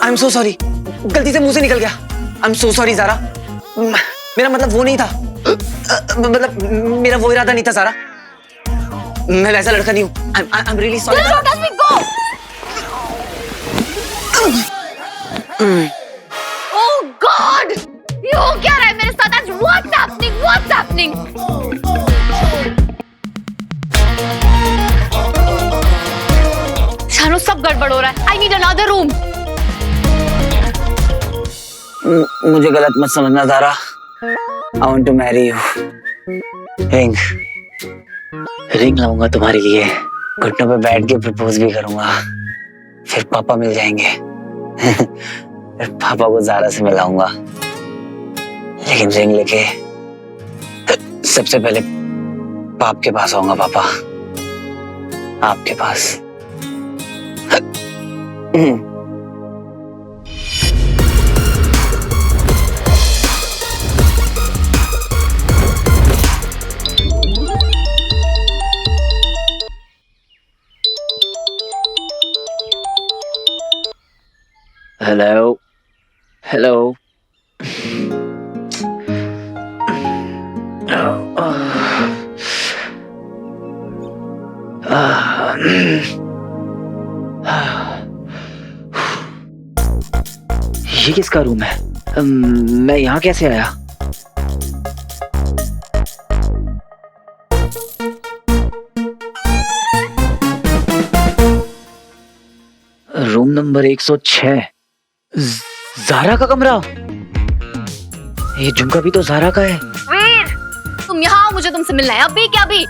I am so sorry, गलती से मुंह से निकल गया। I am so sorry Zara, मेरा मतलब वो नहीं था, मतलब मेरा वो इरादा नहीं था ज़ारा, मैं वैसा लड़का नहीं हूँ। I am really sorry. Don't touch me, go! Oh God! ये हो क्या रहा है मेरे साथ आज? What's happening? What's happening? Shanu सब गड़बड़ हो रहा है। I need another room. मुझे गलत मत समझना Zara. I want to marry you. Ring लाऊंगा तुम्हारे लिए, घुटनों पे बैठ के प्रपोज भी करूंगा, फिर पापा मिल जाएंगे। फिर पापा को ज़ारा से मिलाऊंगा, लेकिन रिंग लेके सबसे पहले पाप के पास आऊंगा। पापा, आपके पास। हेलो हेलो, ये किसका रूम है? मैं यहाँ कैसे आया? रूम नंबर 106, ज़ारा का कमरा। ये झुमका भी तो ज़ारा का है। वीर, तुम यहाँ आओ, मुझे तुमसे मिलना है अभी क्या अभी।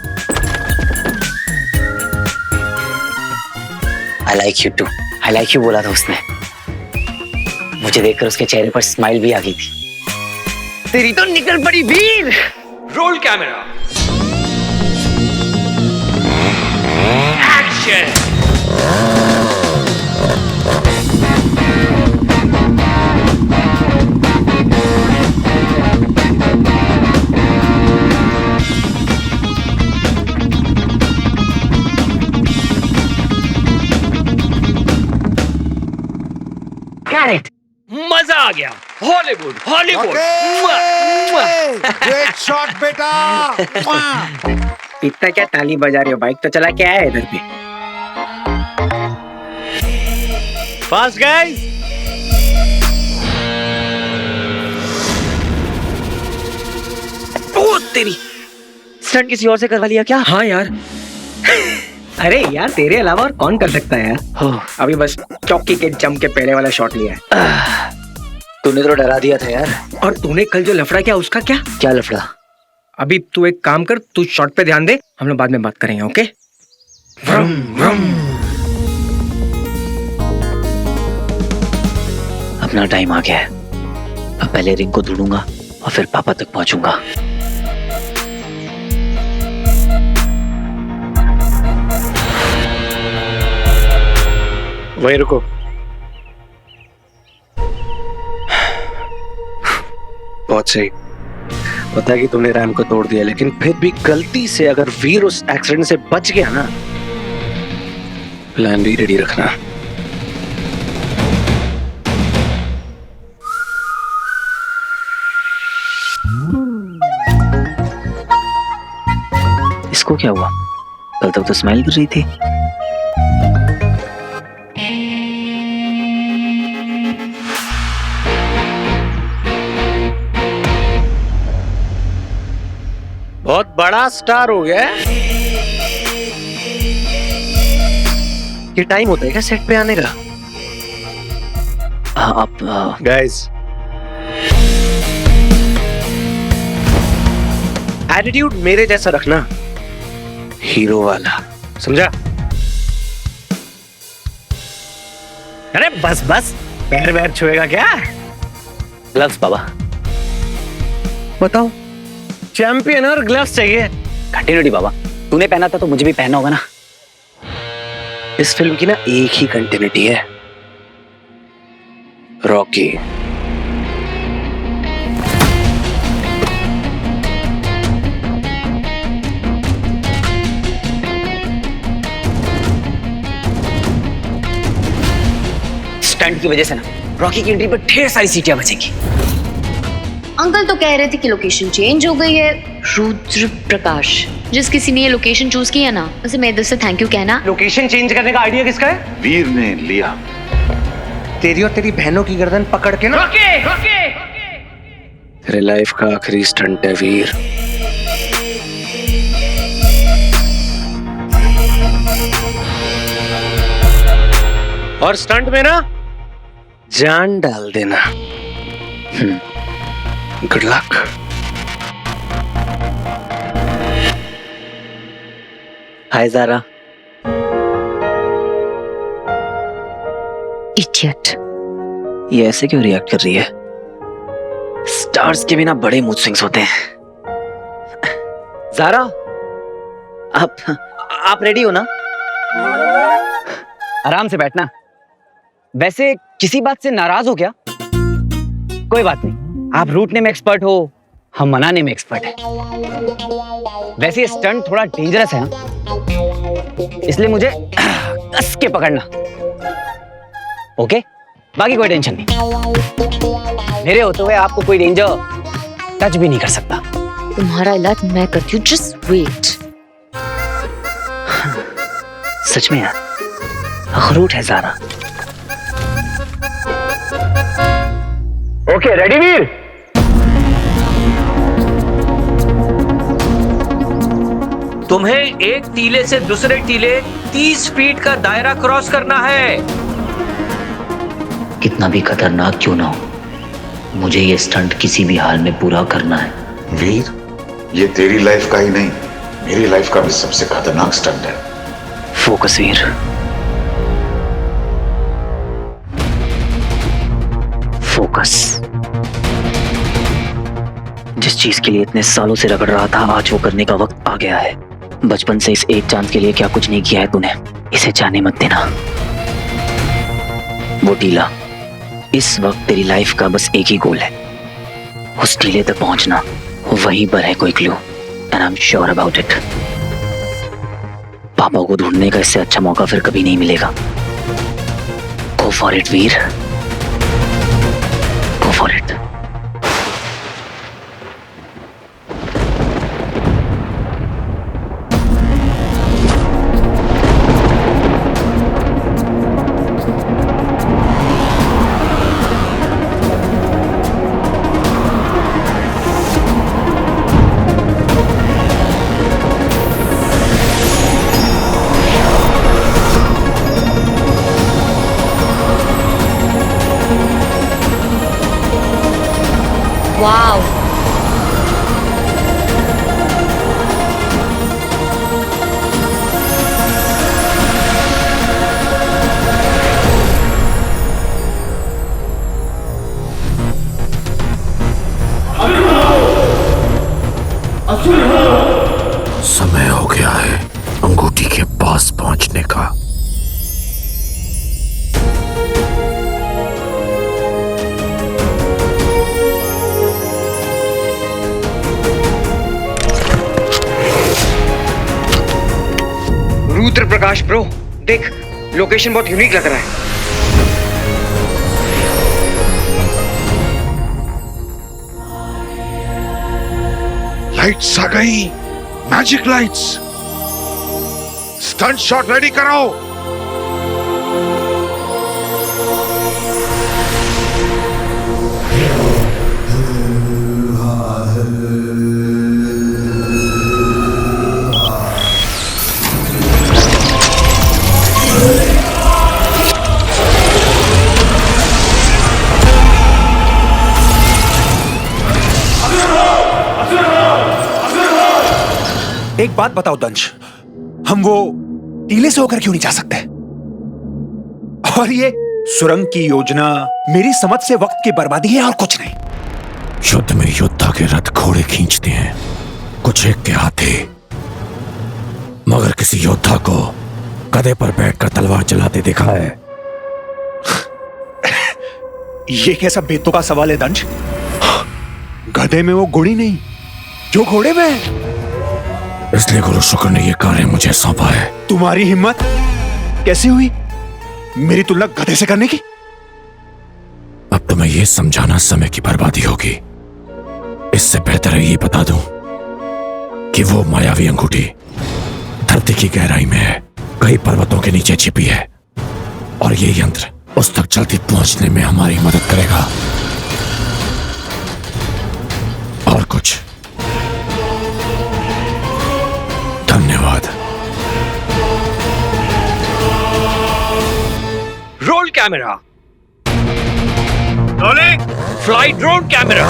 I like you too. I like you बोला था उसने। मुझे देखकर उसके चेहरे पर स्माइल भी आ गई थी। तेरी तो निकल पड़ी वीर। Roll camera, action. मजा आ गया। Hollywood Hollywood. ग्रेट शॉट बेटा। इतना क्या ताली बजा रहे हो? बाइक तो चला के आया इधर पे। Fast guys. ओ तेरी, स्टंट किसी और से करवा लिया क्या? हाँ यार। अरे यार, तेरे अलावा और कौन कर सकता है यार? अभी बस चौकी के जम के पहले वाला शॉट लिया है। तूने तो डरा दिया था यार। और तूने कल जो लफड़ा किया उसका क्या? क्या लफड़ा? अभी तू एक काम कर, तू शॉट पे ध्यान दे, हम लोग बाद में बात करेंगे। ओके? व्रम व्रम। अपना टाइम आ गया है। अब पहले रिंग को ढूंढूंगा और फिर पापा तक पहुंचूंगा। वहीं रुको। बहुत सही। पता है कि तूने रैम को तोड़ दिया, लेकिन फिर भी गलती से अगर वीर उस एक्सीडेंट से बच गया ना, प्लान भी रेडी रखना। इसको क्या हुआ? कल तक तो स्माइल कर रही थी। बहुत बड़ा स्टार हो गया है। ये टाइम होता है क्या सेट पे आने का? आप गाइस, एटीट्यूड मेरे जैसा रखना, हीरो वाला, समझा? अरे बस बस, पैर वैर छुएगा क्या? ग्लव्स बाबा। बताओ, चैंपियन और ग्लव्स चाहिए। कंटिन्यूटी बाबा, तूने पहना था तो मुझे भी पहनना होगा ना। इस फिल्म की ना एक ही कंटिन्यूटी है, रॉकी। स्टंट की वजह से ना रॉकी की एंट्री पर ढेर सारी सीटियां बचेंगी। अंकल तो कह रहे थे कि लोकेशन चेंज हो गई है। रुद्र प्रकाश, जिस किसी ने ये लोकेशन चूज किया ना, उसे मेरे दिल से थैंक यू कहना। लोकेशन चेंज करने का आइडिया किसका है? वीर ने लिया। तेरी और तेरी बहनों की गर्दन पकड़ के ना। तेरे लाइफ का आखिरी स्टंट है वीर। और स्टंट में ना जान डाल देना। Good luck. Hi Zara. Idiot. ये ऐसे क्यों रिएक्ट कर रही है? स्टार्स के बिना बड़े मूड स्विंग्स होते हैं। ज़ारा, आप रेडी हो ना? आराम से बैठना। वैसे किसी बात से नाराज हो क्या? कोई बात नहीं, आप रूठने में एक्सपर्ट हो, हम मनाने में एक्सपर्ट हैं। वैसे ये स्टंट थोड़ा डेंजरस है ना, इसलिए मुझे कस के पकड़ना। ओके? बाकी कोई टेंशन नहीं। मेरे होते हुए आपको कोई डेंजर टच भी नहीं कर सकता। तुम्हारा इलाज मैं करती हूँ, जस्ट वेट। सच में यार, अखरूट है ज़ारा। ओके, रेडी वीर? तुम्हें एक टीले से दूसरे टीले 30 फीट का दायरा क्रॉस करना है। कितना भी खतरनाक क्यों ना हो, मुझे ये स्टंट किसी भी हाल में पूरा करना है। वीर, ये तेरी लाइफ का ही नहीं, मेरी लाइफ का भी सबसे खतरनाक स्टंट है। फोकस वीर, फोकस। जिस चीज के लिए इतने सालों से रगड़ रहा था, आज वो करने का वक्त आ गया है। बचपन से इस एक चांस के लिए क्या कुछ नहीं किया है तूने, इसे जाने मत देना। वो टीला, इस वक्त तेरी लाइफ का बस एक ही गोल है, उस टीले तक पहुंचना। वहीं पर है कोई clue, and I am sure about it. पापा को ढूंढने का इससे अच्छा मौका फिर कभी नहीं मिलेगा। Go for it Veer, go for it. Wow, समय हो गया है अंगूठी के पास पहुंचने का। रुद्र प्रकाश ब्रो, देख लोकेशन बहुत यूनिक लग रहा है। लाइट्स आ गई, magic lights. Stunt shot ready कराओ। एक बात बताओ दंश, हम वो टीले से होकर क्यों नहीं जा सकते? और ये सुरंग की योजना मेरी समझ से वक्त की बर्बादी है और कुछ नहीं। युद्ध में योद्धा के रथ घोड़े खींचते हैं, कुछ एक के हाथे, मगर किसी योद्धा को गधे पर बैठकर तलवार चलाते देखा है? ये कैसा बेतुका सवाल है दंश? गधे में वो घोड़ी नहीं जो घोड़े में है। इसलिए गुरु शुक्र ने यह कार्य मुझे सौंपा है। तुम्हारी हिम्मत कैसे हुई मेरी तुलना गधे से करने की? तुम्हें यह समझाना समय की बर्बादी होगी। इससे बेहतर है ये बता दूं कि वो मायावी अंगूठी धरती की गहराई में है, कई पर्वतों के नीचे छिपी है, और ये यंत्र उस तक जल्दी पहुंचने में हमारी मदद करेगा। और कुछ? धन्यवाद। Roll camera, flight drone camera.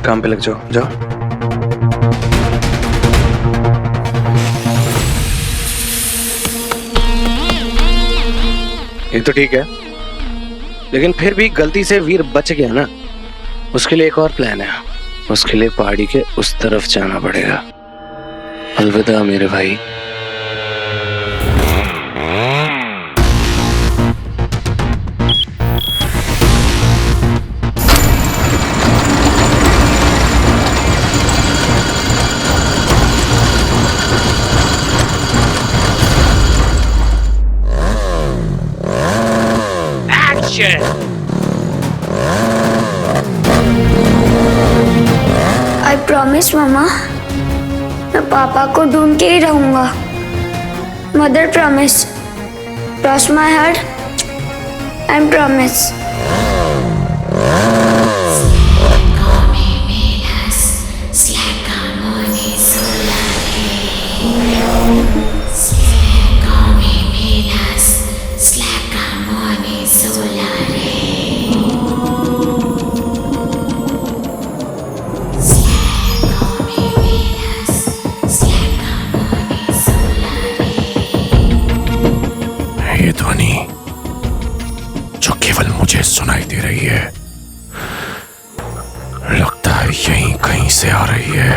काम पे लग जाओ, जाओ। ये तो ठीक है, लेकिन फिर भी गलती से वीर बच गया ना, उसके लिए एक और प्लान है। उसके लिए पहाड़ी के उस तरफ जाना पड़ेगा। अलविदा मेरे भाई। आई प्रॉमिस मामा, मैं पापा को ढूंढ के ही रहूंगा। Mother promise, cross my heart and promise. ये ध्वनि जो केवल मुझे सुनाई दे रही है, लगता है यहीं कहीं से आ रही है।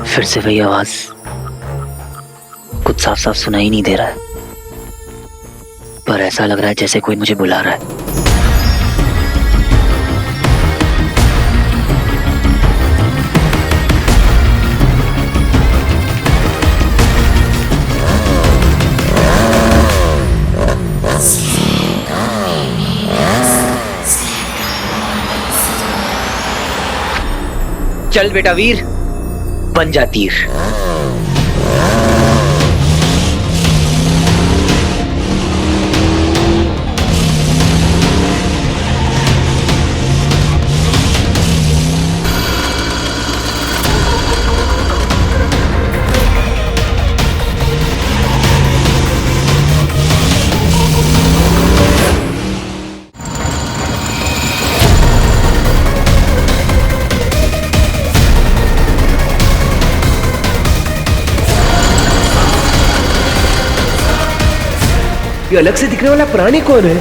फिर से वही आवाज, कुछ साफ साफ सुनाई नहीं दे रहा है, पर ऐसा लग रहा है जैसे कोई मुझे बुला रहा है। चल बेटा वीर, बन जा तीर। ये अलग से दिखने वाला प्राणी कौन है?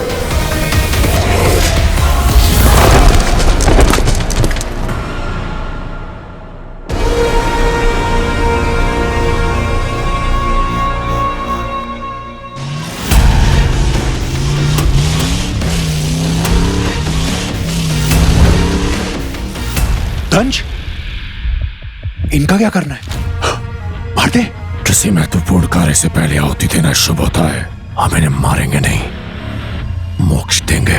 दंश, इनका क्या करना है? मार दे। किसी महत्वपूर्ण कार्य से पहले आहुति देना शुभ होता है। हम इन्हें मारेंगे नहीं, मोक्ष देंगे।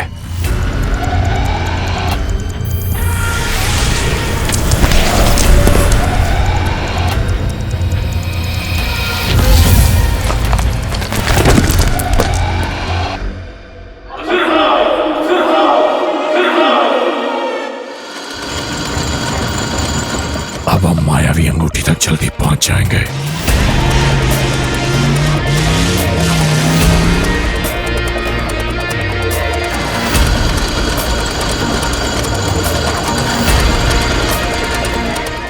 अब हम मायावी अंगूठी तक जल्दी पहुंच जाएंगे।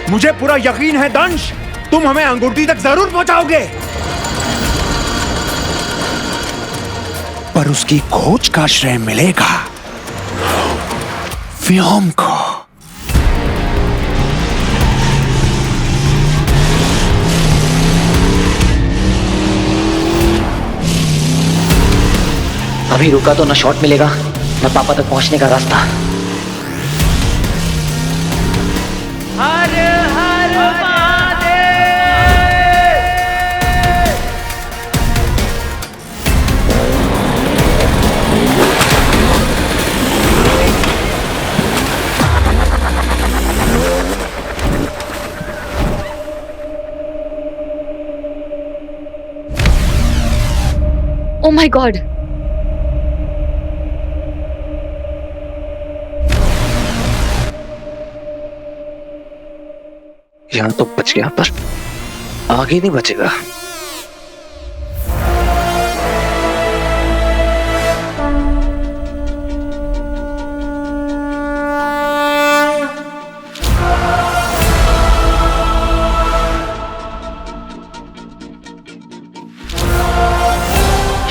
मुझे पूरा यकीन है दंश, तुम हमें अंगूठी तक जरूर पहुंचाओगे, पर उसकी खोज का श्रेय मिलेगा व्योम को। अभी रुका तो ना शॉट मिलेगा ना पापा तक पहुंचने का रास्ता। Oh my God! यहां तो बच गया पर आगे नहीं बचेगा।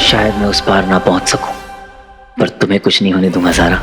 शायद मैं उस पार ना पहुंच सकूं, पर तुम्हें कुछ नहीं होने दूंगा ज़ारा।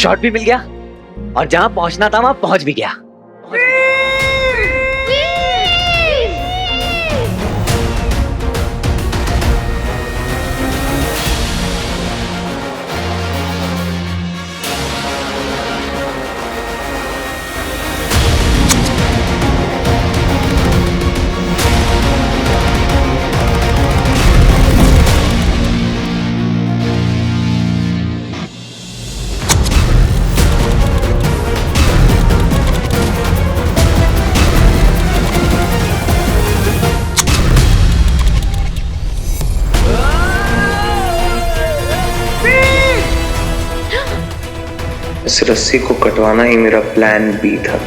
शॉट भी मिल गया और जहां पहुंचना था वहां पहुंच भी गया। इस रस्सी को कटवाना ही मेरा प्लान बी था।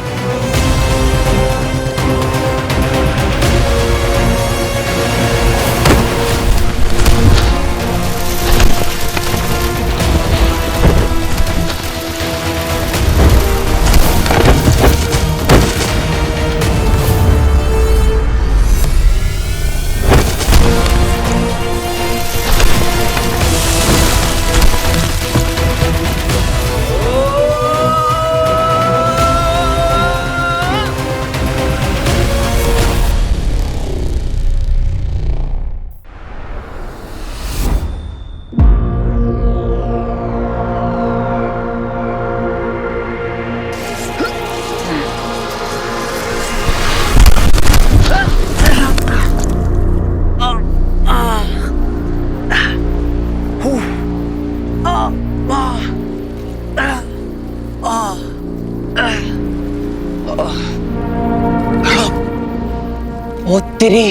ओ तेरी,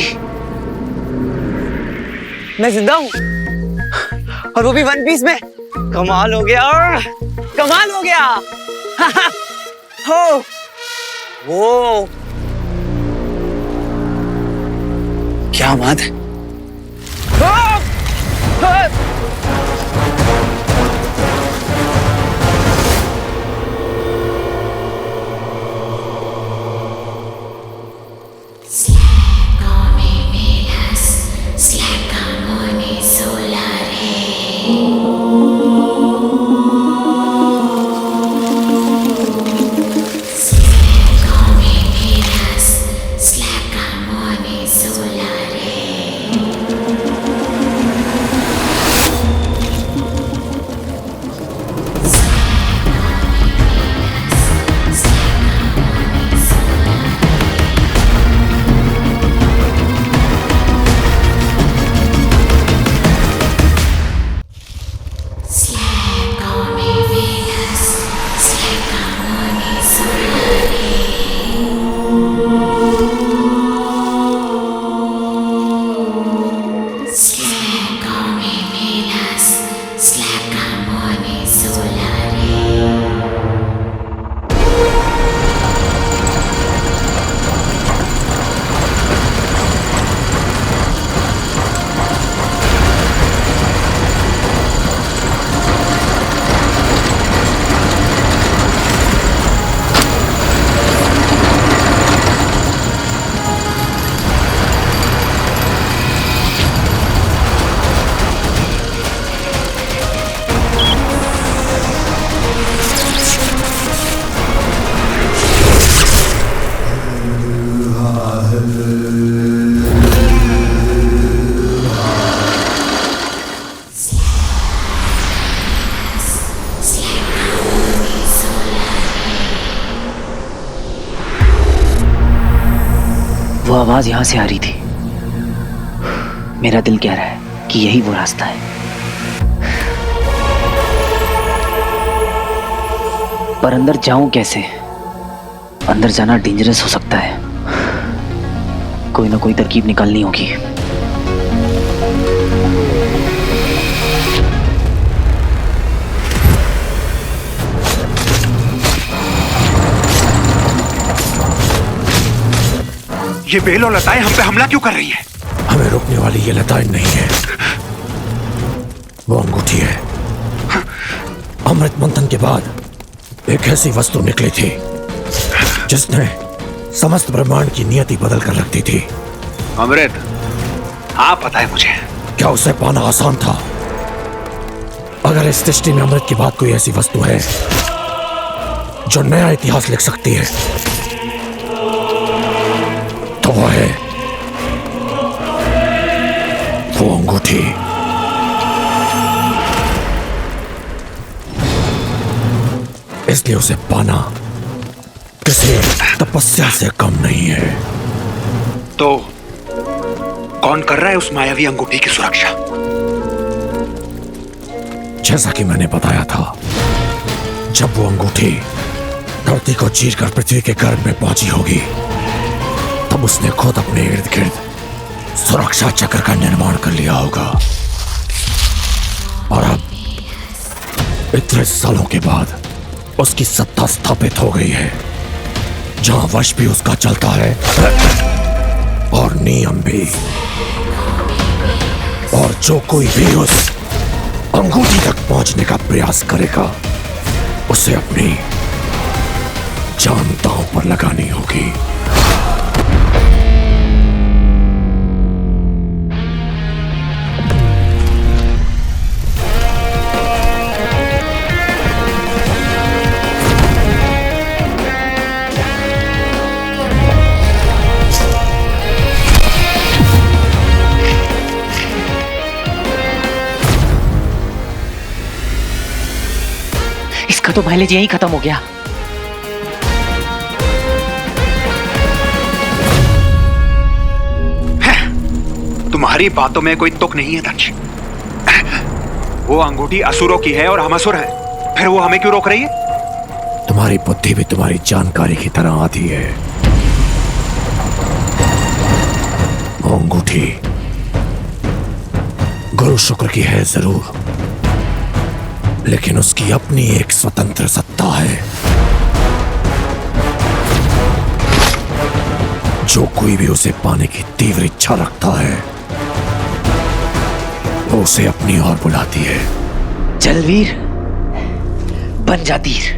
मैं जिंदा हूं। और वो भी वन पीस में। कमाल हो गया, कमाल हो गया। हो वो क्या बात है। वो आवाज यहां से आ रही थी। मेरा दिल कह रहा है कि यही वो रास्ता है, पर अंदर जाऊं कैसे? अंदर जाना डेंजरस हो सकता है। कोई ना कोई तरकीब निकालनी होगी। ये बेल और लताएं हम पे हमला क्यों कर रही है? हमें रोकने वाली ये लताएं नहीं है, वो अंगूठी है। अमृत मंथन के बाद एक ऐसी वस्तु निकली थी जिसने समस्त ब्रह्मांड की नियति बदल कर रख दी थी। अमृत? हाँ पता है मुझे। क्या उसे पाना आसान था? अगर इस सृष्टि में अमृत के बाद कोई ऐसी वस्तु है जो नया इतिहास लिख सकती है तो वो है वो अंगूठी। इसलिए उसे पाना किसी तपस्या से कम नहीं है। तो कौन कर रहा है उस मायावी अंगूठी की सुरक्षा? जैसा कि मैंने बताया था, जब वो अंगूठी धरती को चीरकर पृथ्वी के गर्भ में पहुंची होगी तब उसने खुद अपने इर्द गिर्द सुरक्षा चक्र का निर्माण कर लिया होगा। और अब इतने सालों के बाद उसकी सत्ता स्थापित हो गई है, जहां वश भी उसका चलता है और नियम भी। और जो कोई भी उस अंगूठी तक पहुंचने का प्रयास करेगा उसे अपनी जान दांव पर लगानी होगी। इसका तो माइलेज यही खत्म हो गया। तुम्हारी बातों में कोई तुक नहीं है दक्ष। वो अंगूठी असुरों की है और हम असुर हैं, फिर वो हमें क्यों रोक रही है? तुम्हारी बुद्धि भी तुम्हारी जानकारी की तरह आती है। वो अंगूठी गुरु शुक्र की है जरूर, लेकिन उसकी अपनी एक स्वतंत्र सत्ता है। जो कोई भी उसे पाने की तीव्र इच्छा रखता है वो उसे अपनी ओर बुलाती है। चल वीर, बन जा तीर।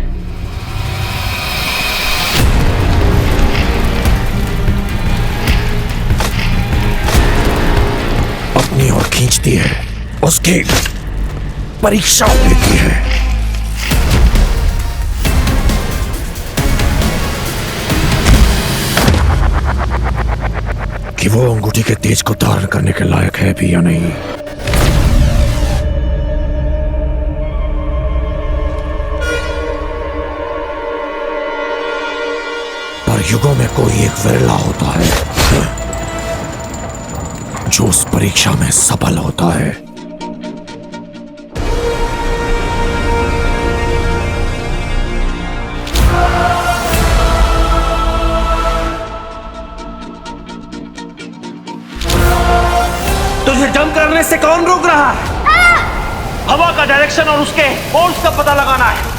अपनी ओर खींचती है, उसकी परीक्षा लेती है। कि वो अंगूठी के तेज को धारण करने के लायक है भी या नहीं। पर युगों में कोई एक विरला होता है जो उस परीक्षा में सफल होता है। तुझे जंप करने से कौन रोक रहा है? हवा का डायरेक्शन और उसके फोर्स का पता लगाना है।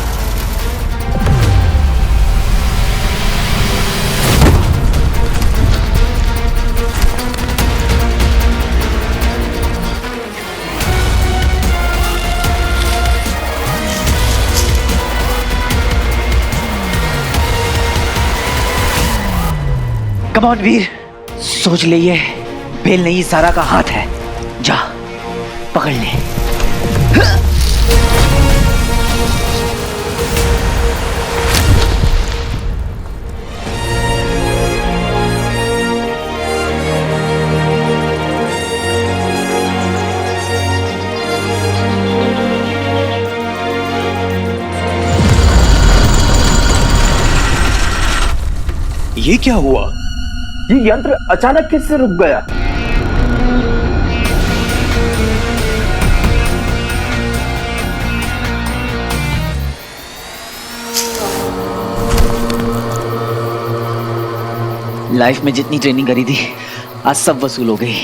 कम ऑन वीर, सोच ले, ये बेल नहीं सारा का हाथ है। जा पकड़ ले। ये क्या हुआ? ये यंत्र अचानक किससे रुक गया? लाइफ में जितनी ट्रेनिंग करी थी आज सब वसूल हो गई।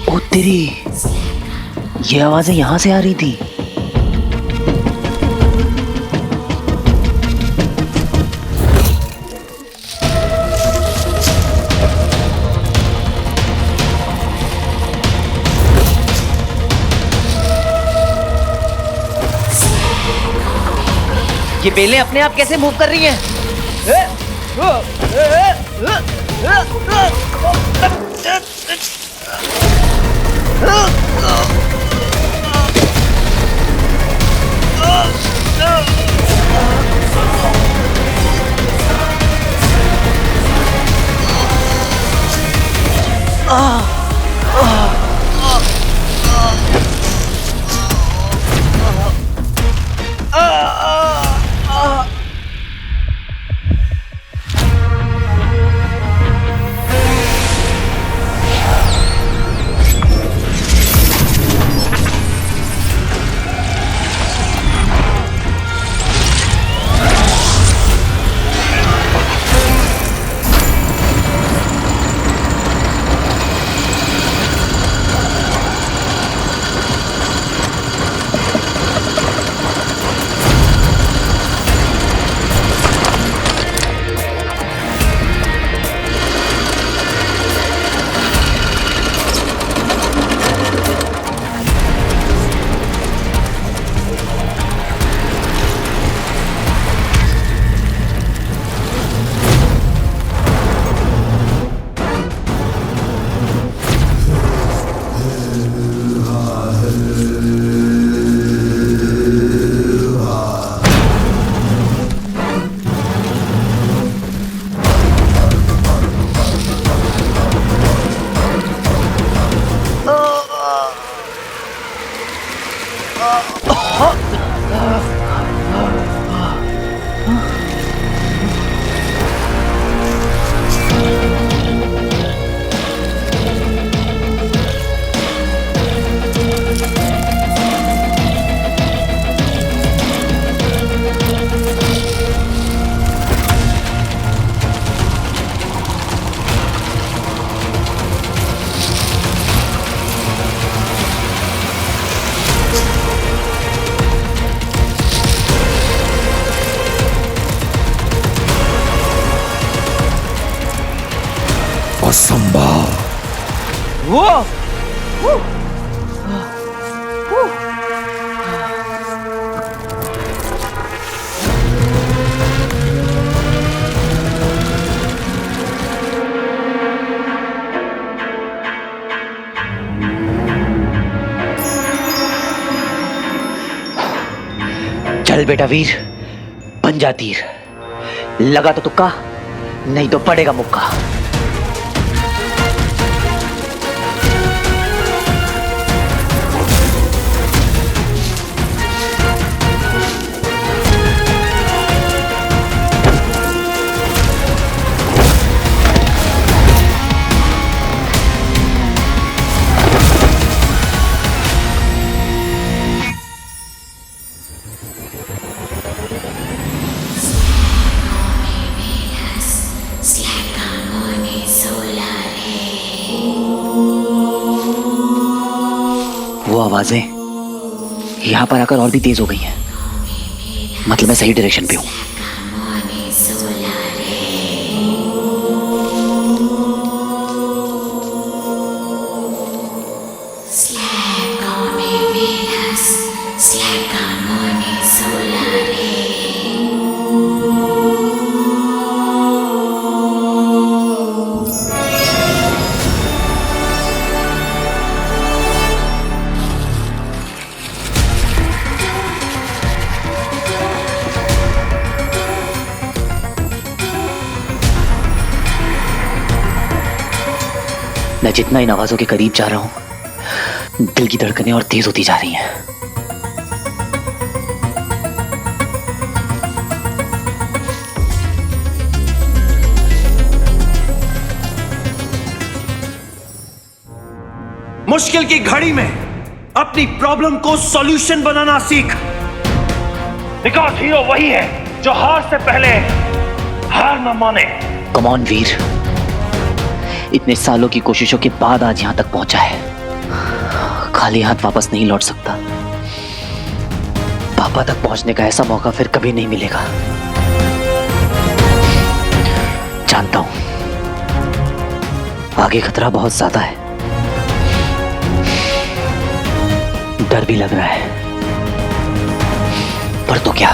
ओ तेरी, ये आवाजें यहां से आ रही थी। ये बेलें अपने आप कैसे मूव कर रही हैं? असंभव। चल बेटा वीर, बन जा तीर। लगा तो तुक्का, नहीं तो पड़ेगा मुक्का। वो आवाजें यहां पर आकर और भी तेज हो गई हैं। मतलब मैं सही डायरेक्शन पे हूं। मैं जितना इन आवाजों के करीब जा रहा हूं, दिल की धड़कनें और तेज होती जा रही हैं। मुश्किल की घड़ी में अपनी प्रॉब्लम को सॉल्यूशन बनाना सीख। बिकॉज़ हीरो वही है जो हार से पहले हार न माने। कम ऑन वीर, इतने सालों की कोशिशों के बाद आज यहां तक पहुंचा है। खाली हाथ वापस नहीं लौट सकता। पापा तक पहुंचने का ऐसा मौका फिर कभी नहीं मिलेगा। जानता हूं आगे खतरा बहुत ज्यादा है, डर भी लग रहा है, पर तो क्या।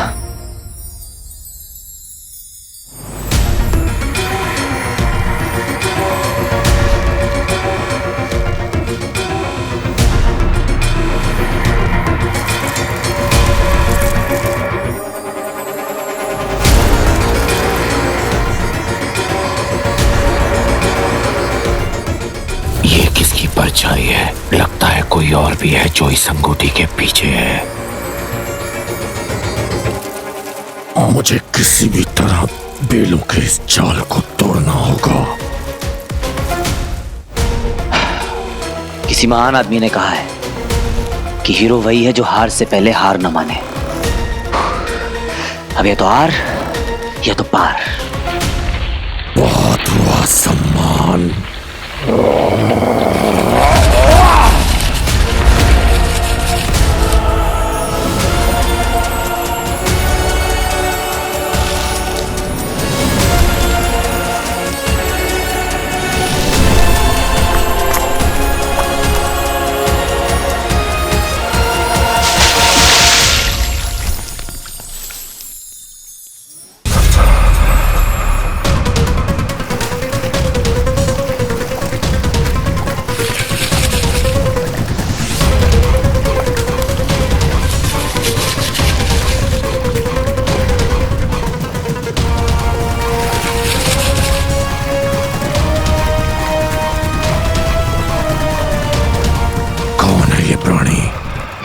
ये किसकी परछाई है? लगता है कोई और भी है जो इस अंगूठी के पीछे है। मुझे किसी भी तरह बेलों के इस जाल को तोड़ना होगा। किसी महान आदमी ने कहा है कि हीरो वही है जो हार से पहले हार न माने। अब या तो हार या तो पार। बहुत हुआ सम्मान।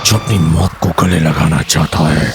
जो अपनी मौत को गले लगाना चाहता है।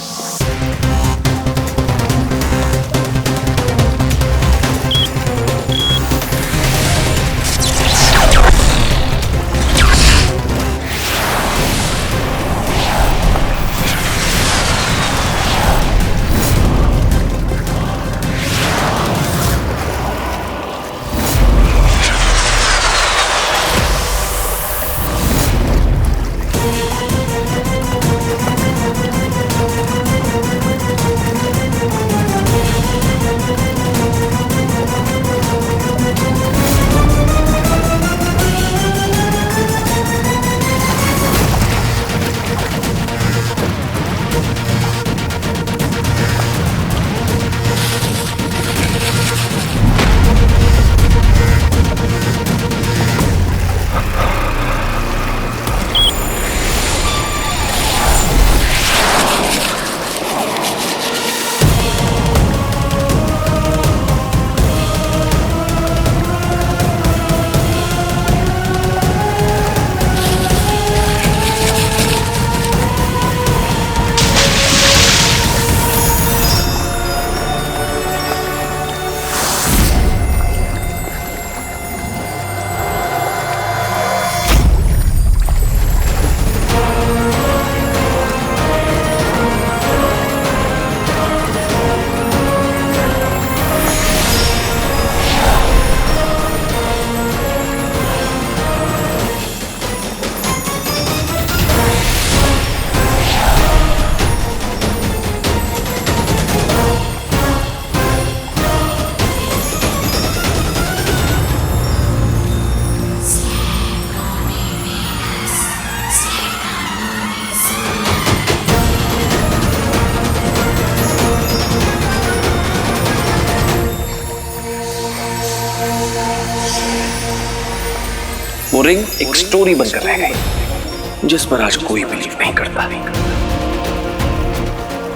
वो रिंग एक स्टोरी बनकर रह गई जिस पर आज कोई बिलीव नहीं करता।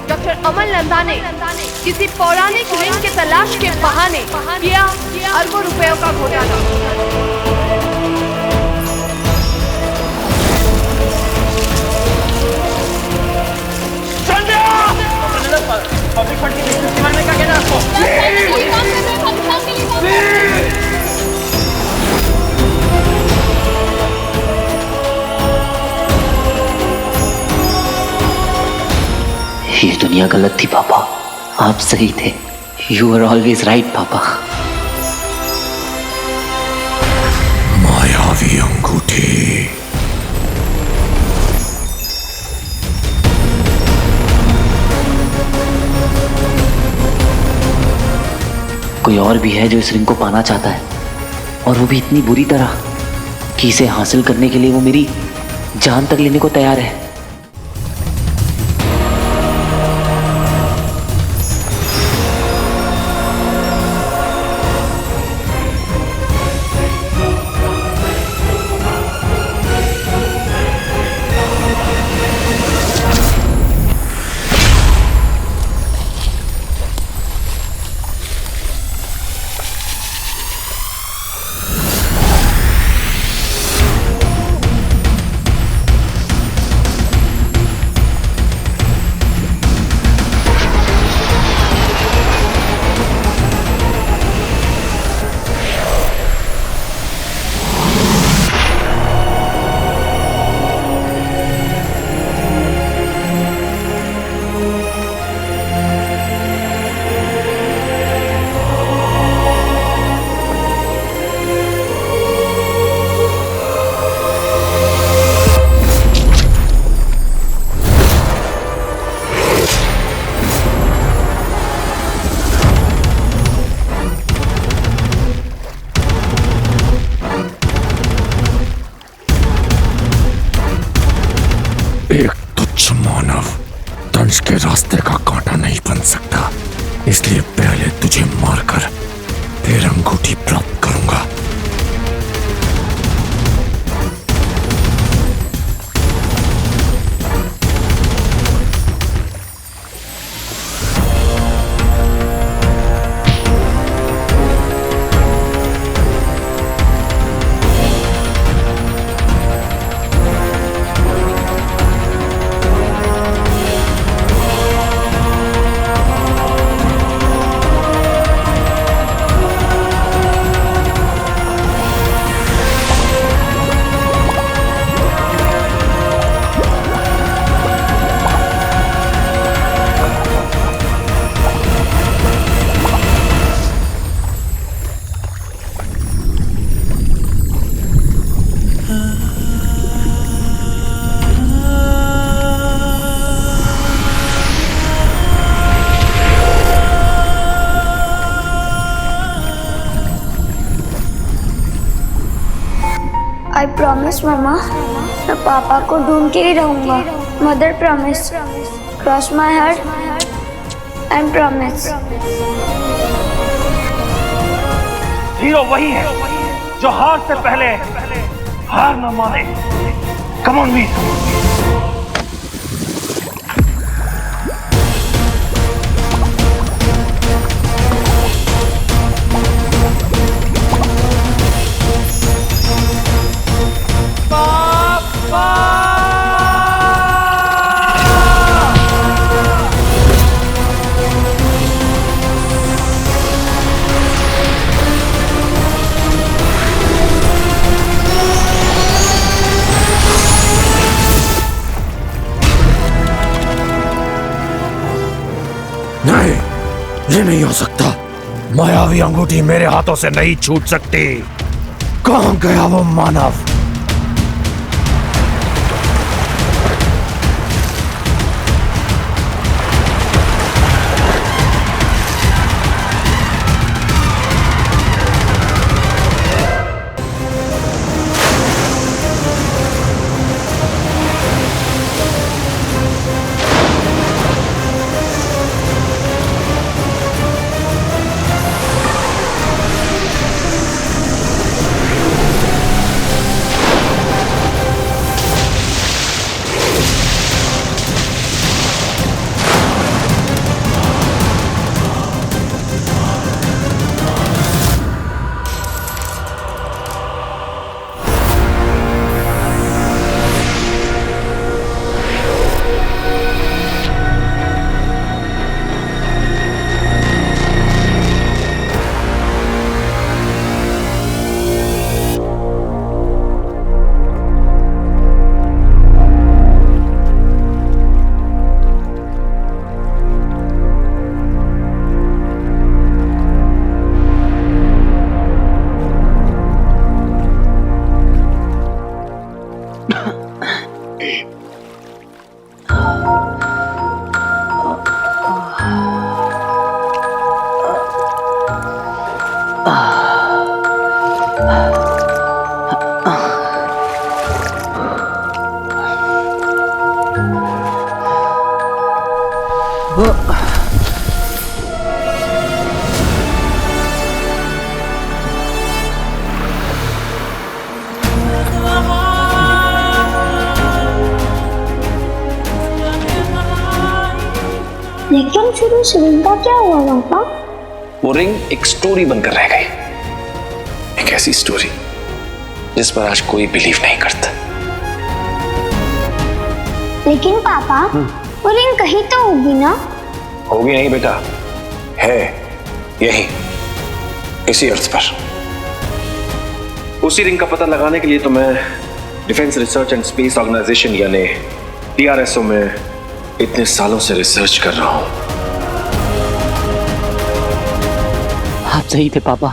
डॉक्टर अमल नंदा ने किसी पौराणिक रिंग के तलाश के बहाने किया अरबों रुपयों का घोटाला। पब्लिक फंड की बिजनेस के बारे में क्या कहना है आपको? ये दुनिया गलत थी पापा, आप सही थे। यू आर ऑलवेज राइट पापा। मायावी अंगूठी। कोई और भी है जो इस रिंग को पाना चाहता है, और वो भी इतनी बुरी तरह कि इसे हासिल करने के लिए वो मेरी जान तक लेने को तैयार है। एक तुच्छ मानव दंश के रास्ते का कांटा नहीं बन सकता, इसलिए पहले तुझे मारकर फिर अंगूठी प्राप्त करूंगा। आई प्रॉमिस मम्मा, मैं पापा को ढूंढ के ही रहूंगा। Mother promise, cross my heart and promise. Hero वही है जो हार से पहले हार न माने। कम ऑन वीर। नहीं, ये नहीं हो सकता। मायावी अंगूठी मेरे हाथों से नहीं छूट सकती। कहां गया वो मानव? लेकिन फिर उस रिंग का क्या हुआ पापा? वो रिंग एक स्टोरी बनकर रह गई, एक ऐसी स्टोरी जिस पर आज कोई बिलीव नहीं करता। लेकिन पापा वो रिंग कहीं तो होगी ना? होगी नहीं बेटा, है यही इसी अर्थ पर। उसी रिंग का पता लगाने के लिए तो मैं defence research and space organisation यानी DRSO में इतने सालों से रिसर्च कर रहा हूं। आप सही थे पापा,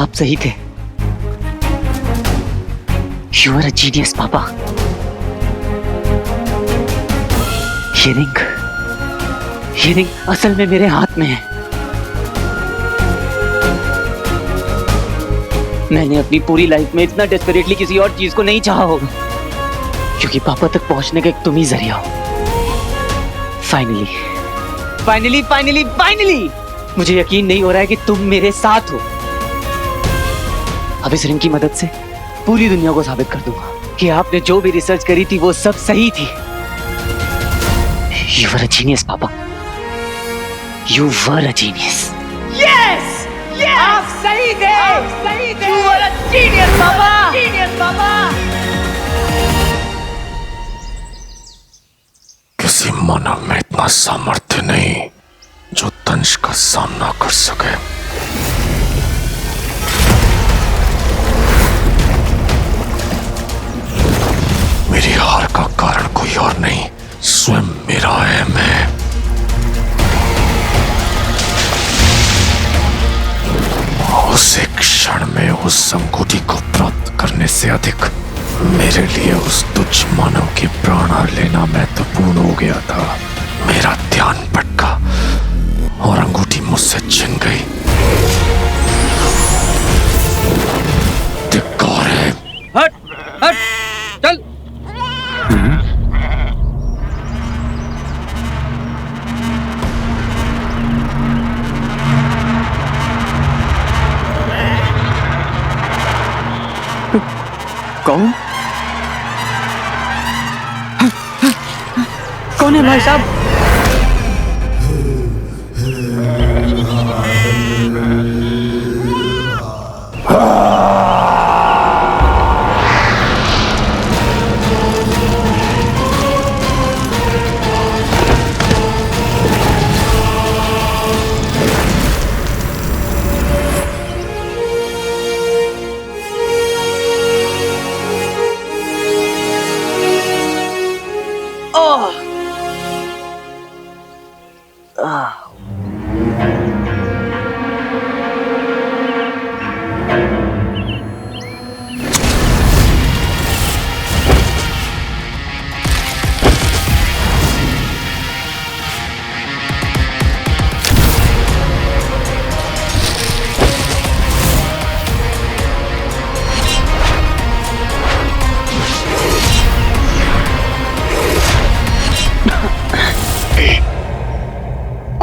आप सही थे। यू आर अ जीनियस पापा। ये रिंग असल में मेरे हाथ में है। मैंने अपनी पूरी लाइफ में इतना डेस्परेटली किसी और चीज को नहीं चाहा होगा, क्योंकि पापा तक पहुंचने का एक तुम ही जरिया हो। फाइनली मुझे यकीन नहीं हो रहा है कि तुम मेरे साथ हो। अब इस रिंग की मदद से पूरी दुनिया को साबित कर दूंगा कि आपने जो भी रिसर्च करी थी वो सब सही थी। You were a genius, पापा। You were a genius. Yes आप सही थे, You were a genius, पापा। किसी मानव में इतना सामर्थ्य नहीं जो दंश का सामना कर सके। मेरी हार का कारण कोई और नहीं, स्वयं मेरा अहम है। उस एक क्षण में उस अंगूठी को प्राप्त करने से अधिक मेरे लिए उस तुच्छ मानव के प्राण लेना महत्वपूर्ण हो गया था। मेरा ध्यान भटका और अंगूठी मुझसे छिन गई। धिक्कार है। हट चल। कौन है भाई साहब?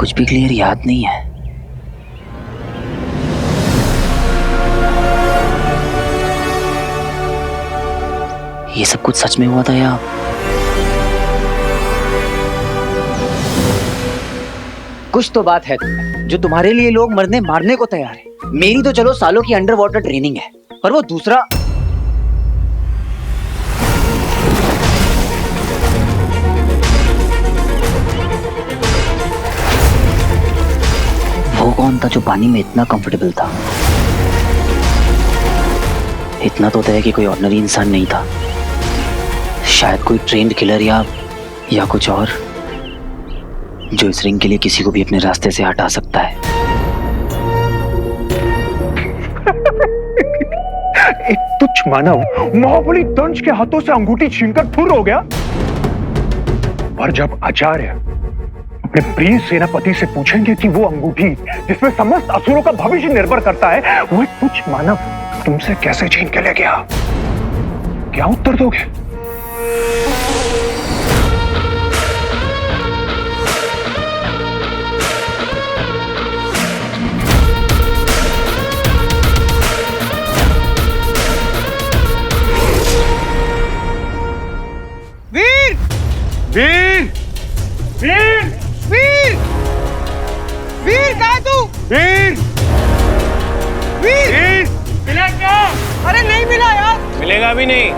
कुछ भी क्लियर याद नहीं है। ये सब कुछ सच में हुआ था या कुछ तो बात है जो तुम्हारे लिए लोग मरने मारने को तैयार है। मेरी तो चलो सालों की अंडर वाटर ट्रेनिंग है, पर वो दूसरा वो कौन था जो पानी में इतना कंफर्टेबल था? इतना तो तय है कि कोई ऑर्डिनरी इंसान नहीं था, शायद कोई ट्रेंड किलर या कुछ और, जो इस रिंग के लिए किसी को भी अपने रास्ते से हटा सकता है। एक तुच्छ मानव महाबली दंश के हाथों से अंगूठी छीनकर फुर हो गया, और जब आचार्य अपने प्रिय सेनापति से पूछेंगे कि वो अंगूठी जिसमें समस्त असुरों का भविष्य निर्भर करता है, वो एक तुच्छ मानव तुमसे कैसे छीन के ले गया, क्या उत्तर दोगे? भी नहीं।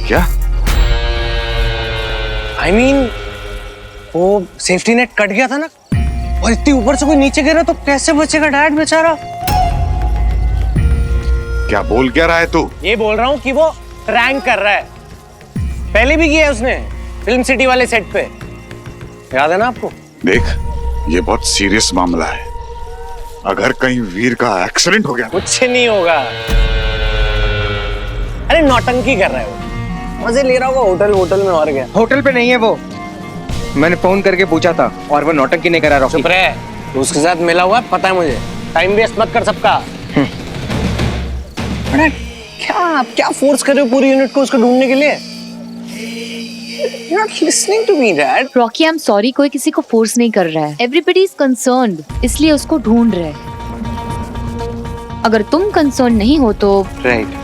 क्या? I mean, वो सेफ्टी नेट कट गया था ना, और इतनी ऊपर से कोई नीचे गिरा तो कैसे बचेगा डैड बेचारा। क्या बोल क्या रहा है तू? ये बोल रहा हूँ कि वो रैंक कर रहा है, पहले भी किया है उसने फिल्म सिटी वाले सेट पे, याद है ना आपको? देख, ये बहुत सीरियस मामला है। अगर कहीं वीर का एक्सीडेंट हो गया, कुछ नहीं होगा। अरे नौटंकी कर रहा है वो, मजे ले रहा होगा होटल में और गया। होटल पे नहीं है वो, मैंने फोन करके पूछा था और वो नौटंकी नहीं करा। रॉकी चुप रहे, तू उसके साथ मिला हुआ है, पता है मुझे। टाइम वेस्ट मत कर सबका। अरे क्या फोर्स कर रहे हो पूरी यूनिट को उसको ढूंढने के लिए? You're not listening to me, Dad. Rocky, I am sorry, कोई किसी को फोर्स नहीं कर रहा है। एवरीबडी इज कंसर्न्ड, इसलिए उसको ढूंढ रहे हैं। अगर तुम कंसर्न नहीं हो तो राइट।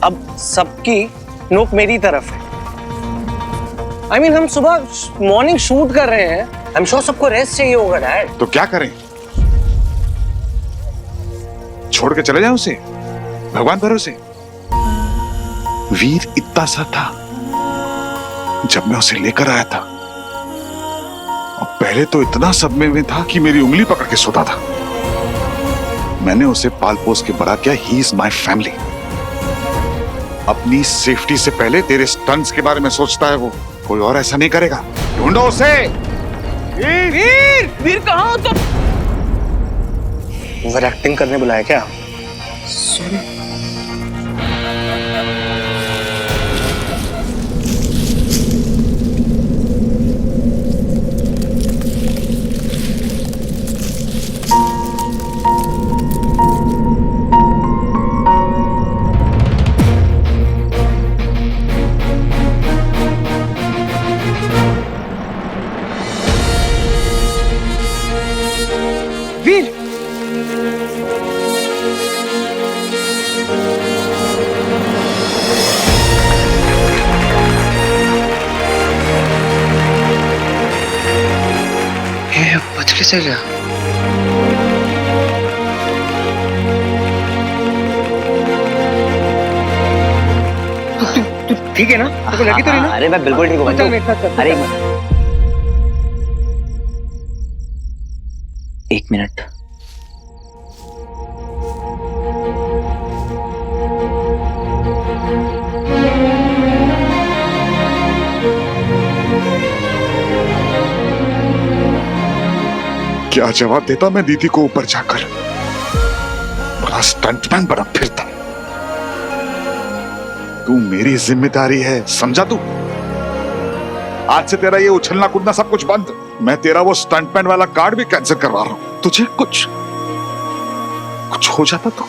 अब सबकी नोक मेरी तरफ है। I mean, हम सुबह मॉर्निंग शूट कर रहे हैं, आई एम श्योर सबको रेस्ट चाहिए होगा डैड। तो क्या करें? छोड़ के चले जाए उसे भगवान भरोसे? वीर इतना सा था जब मैं उसे लेकर आया था, और पहले तो इतना सदमे में था कि मेरी उंगली पकड़ के सोता था। मैंने उसे पाल पोस के बड़ा किया। He is my family. अपनी सेफ्टी से पहले तेरे स्टंट्स के बारे में सोचता है वो। कोई और ऐसा नहीं करेगा। ढूंढो उसे। वीर कहाँ हो तुम? ओवर एक्टिंग करने बुलाया क्या? वीर, बच के चल गया। तू ठीक है ना? तेरे को लगी तो नहीं ना? अरे मैं बिल्कुल ठीक हूँ। चल मेरे साथ चल। अरे एक मिनट। क्या जवाब देता मैं दीदी को ऊपर जाकर? बड़ा स्टंटमैन बना फिरता। तू मेरी जिम्मेदारी है, समझा तू? आज से तेरा ये उछलना कूदना सब कुछ बंद। मैं तेरा वो स्टंटमैन वाला कार्ड भी कैंसिल करवा रहा हूं। तुझे कुछ हो जाता तो?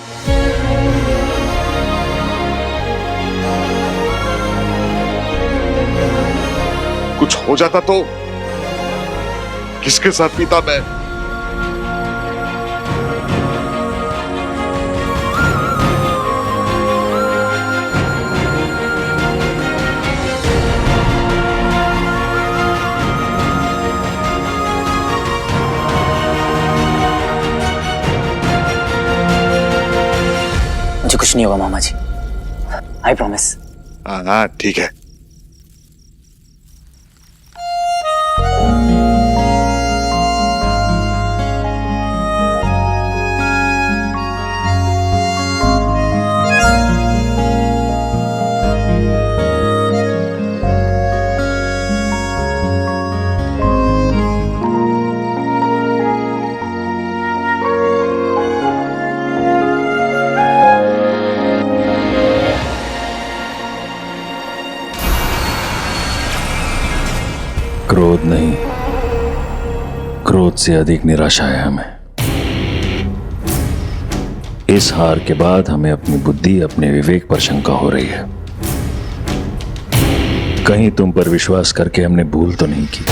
कुछ हो जाता तो किसके साथ पीता मैं? मुझे कुछ नहीं होगा मामा जी, आई प्रॉमिस। हाँ ठीक है। क्रोध नहीं, क्रोध से अधिक निराशा है हमें। इस हार के बाद हमें अपनी बुद्धि, अपने विवेक पर शंका हो रही है। कहीं तुम पर विश्वास करके हमने भूल तो नहीं की?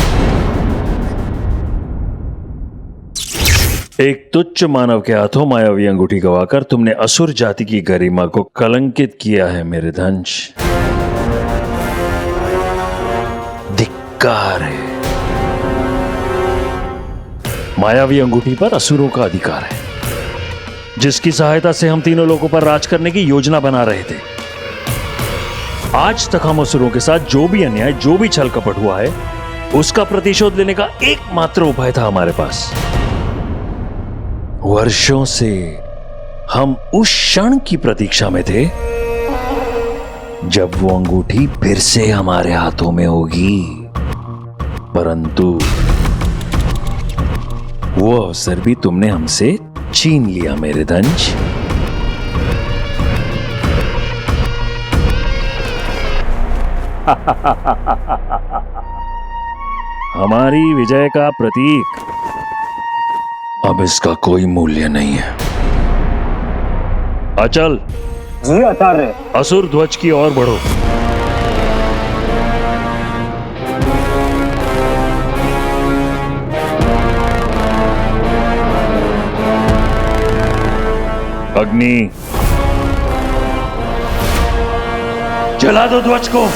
एक तुच्छ मानव के हाथों मायावी अंगूठी गवाकर तुमने असुर जाति की गरिमा को कलंकित किया है मेरे धंश। धिक्कार है। मायावी अंगूठी पर असुरों का अधिकार है, जिसकी सहायता से हम तीनों लोगों पर राज करने की योजना बना रहे थे। आज तक हम असुरों के साथ जो भी अन्याय, जो भी छल कपट हुआ है, उसका प्रतिशोध लेने का एकमात्र उपाय था हमारे पास। वर्षों से हम उस क्षण की प्रतीक्षा में थे जब वो अंगूठी फिर से हमारे हाथों में होगी, परंतु वो अवसर भी तुमने हमसे छीन लिया मेरे दंश। हमारी विजय का प्रतीक अब इसका कोई मूल्य नहीं है। अचल, जी आचार्य। असुर ध्वज की ओर बढ़ो। अग्नि, जला दो ध्वज को।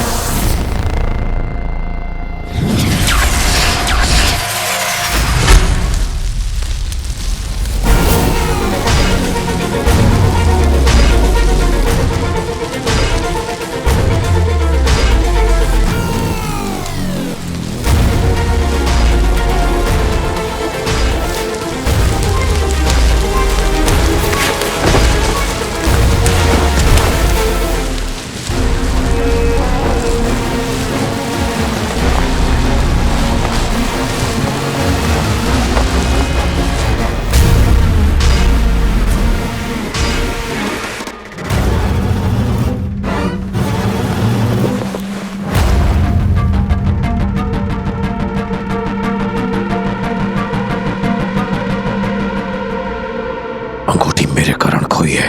अंगूठी मेरे कारण खोई है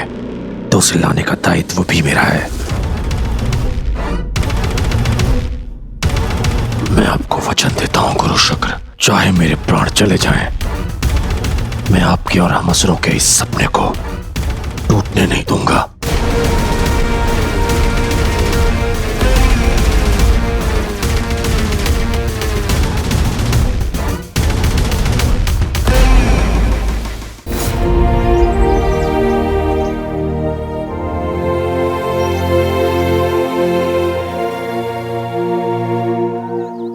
तो उसे लाने का दायित्व भी मेरा है। मैं आपको वचन देता हूं गुरु शुक्र, चाहे मेरे प्राण चले जाएं, मैं आपके और हम असुरों के इस सपने को टूटने नहीं दूंगा।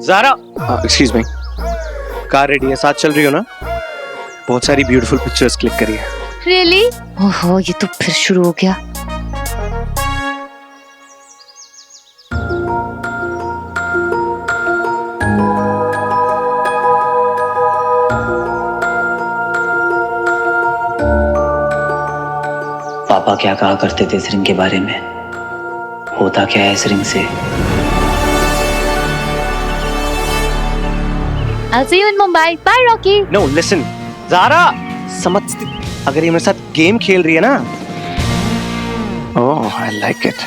Zara, excuse me, car ready है, साथ चल रही हो ना? बहुत सारी ब्यूटीफुल पिक्चर्स क्लिक करी है। रियली? ओहो, ये तो फिर शुरू हो गया। पापा क्या कहा करते थे इस रिंग के बारे में? होता क्या है इस रिंग से? I'll see you in Mumbai. Bye, Rocky. No, listen, Zaara, समझती, अगर ये मेरे साथ गेम खेल रही है ना, ओह, I like it.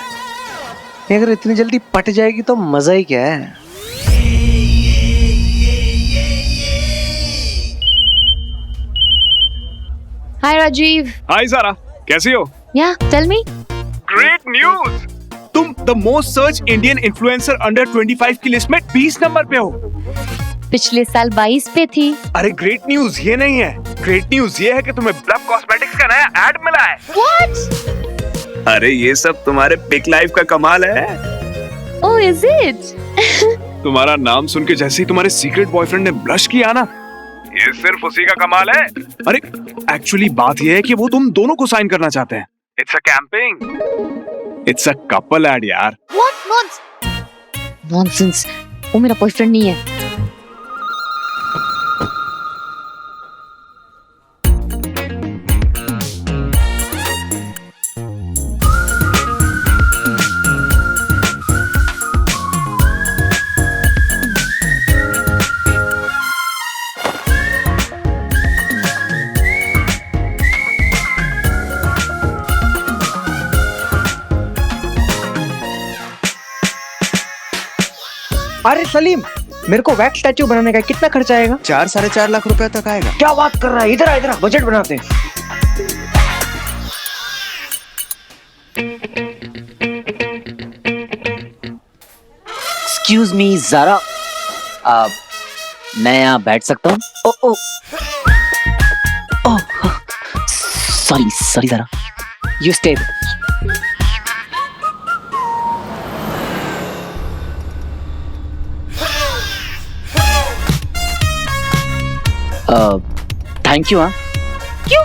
ये अगर इतनी जल्दी पट जाएगी तो मजा ही क्या है? Hi, Rajiv. हाय ज़ारा, कैसी हो? Yeah, tell me. Great news! तुम the most search Indian influencer under 25 की लिस्ट में 20 नंबर पे हो। पिछले साल 22 पे थी। अरे ग्रेट न्यूज ये नहीं है, ग्रेट न्यूज ये है कि तुम्हें ब्लफ कॉस्मेटिक्स का नया एड मिला है। What? अरे ये सब तुम्हारे पिक लाइफ का कमाल है। Oh, is it? तुम्हारा नाम सुन के जैसे ही तुम्हारे सीक्रेट बॉयफ्रेंड ने ब्लश किया ना, ये सिर्फ उसी का कमाल है। अरे एक्चुअली बात ये है कि वो तुम दोनों को साइन करना चाहते हैं। It's a camping, it's a couple ad यार। What? Nonsense. वो मेरा बॉयफ्रेंड नहीं है। अरे सलीम, मेरे को वैक्स स्टैचू बनाने का कितना खर्चा आएगा? 4-4.5 लाख रुपए तक आएगा। क्या बात कर रहा है? इधर आ, इधर आ, बजट बनाते हैं। एक्सक्यूज मी ज़ारा, मैं यहाँ बैठ सकता हूँ? ओ ओ सॉरी जरा, यू स्टे। Thank you. हाँ क्यों?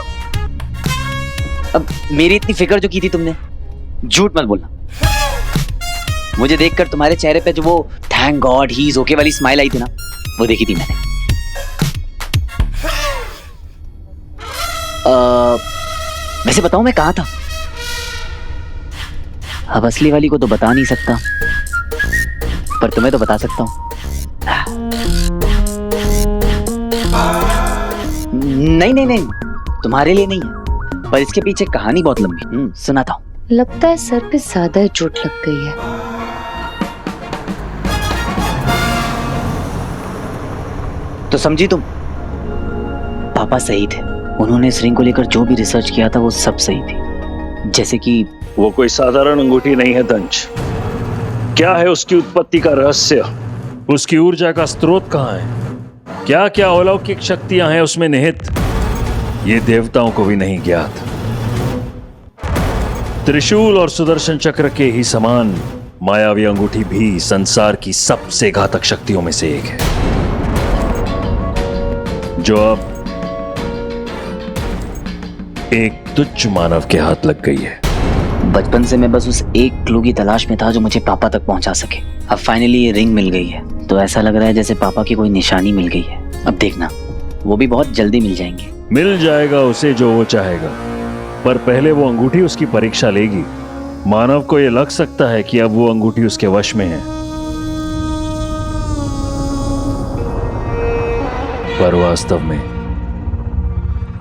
अब मेरी इतनी फिक्र जो की थी तुमने, झूठ मत बोलना। मुझे देखकर तुम्हारे चेहरे पे जो वो thank God he is okay वाली स्माइल आई थी ना, वो देखी थी मैंने। वैसे बताऊं मैं कहाँ था? अब असली वाली को तो बता नहीं सकता, पर तुम्हें तो बता सकता हूं। नहीं, तुम्हारे लिए नहीं है, पर इसके पीछे कहानी बहुत लंबी। सुनाता हूं। लगता है सर पे ज्यादा चोट लग गई है। तो समझी तुम? पापा सही थे, उन्होंने इस रिंग को लेकर जो भी रिसर्च किया था वो सब सही थी। जैसे कि वो कोई साधारण अंगूठी नहीं है दंश। क्या है उसकी उत्पत्ति का रहस्य? उसकी ऊर्जा का स्रोत कहाँ है? क्या क्या अलौकिक शक्तियां हैं उसमें निहित, ये देवताओं को भी नहीं ज्ञात। त्रिशूल और सुदर्शन चक्र के ही समान मायावी अंगूठी भी संसार की सबसे घातक शक्तियों में से एक है, जो अब एक तुच्छ मानव के हाथ लग गई है। बचपन से मैं बस उस एक क्लू की तलाश में था जो मुझे पापा तक पहुंचा सके। अब फाइनली ये रिंग मिल गई है, तो ऐसा लग रहा है जैसे पापा की कोई निशानी मिल गई है। अब देखना, वो भी बहुत जल्दी मिल जाएंगे। मिल जाएगा उसे जो वो चाहेगा, पर पहले वो अंगूठी उसकी परीक्षा लेगी। मानव को यह लग सकता है कि अब वो अंगूठी उसके वश में है, पर वास्तव में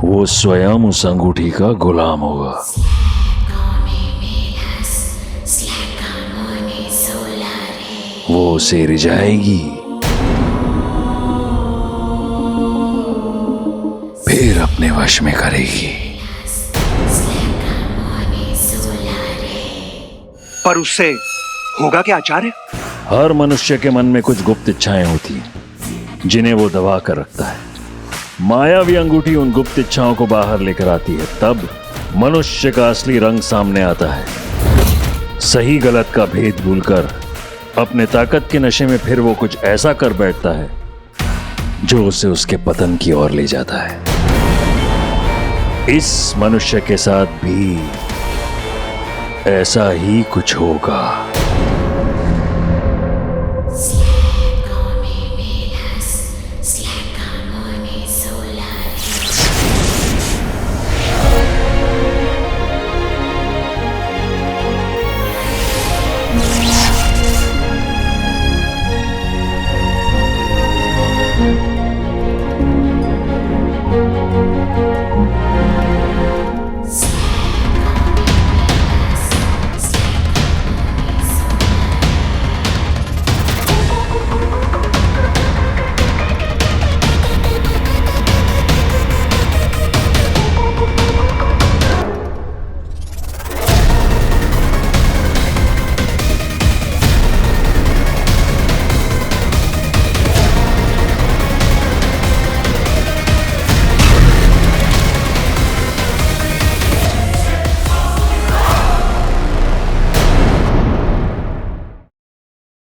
वो स्वयं उस अंगूठी का गुलाम होगा। वो उसे रिझाएगी, फिर अपने वश में करेगी। पर उससे होगा क्या आचार्य? हर मनुष्य के मन में कुछ गुप्त इच्छाएं होती हैं, जिन्हें वो दबा कर रखता है। मायावी अंगूठी उन गुप्त इच्छाओं को बाहर लेकर आती है, तब मनुष्य का असली रंग सामने आता है। सही गलत का भेद भूलकर अपने ताकत के नशे में फिर वो कुछ ऐसा कर बैठता है जो उसे उसके पतन की ओर ले जाता है। इस मनुष्य के साथ भी ऐसा ही कुछ होगा।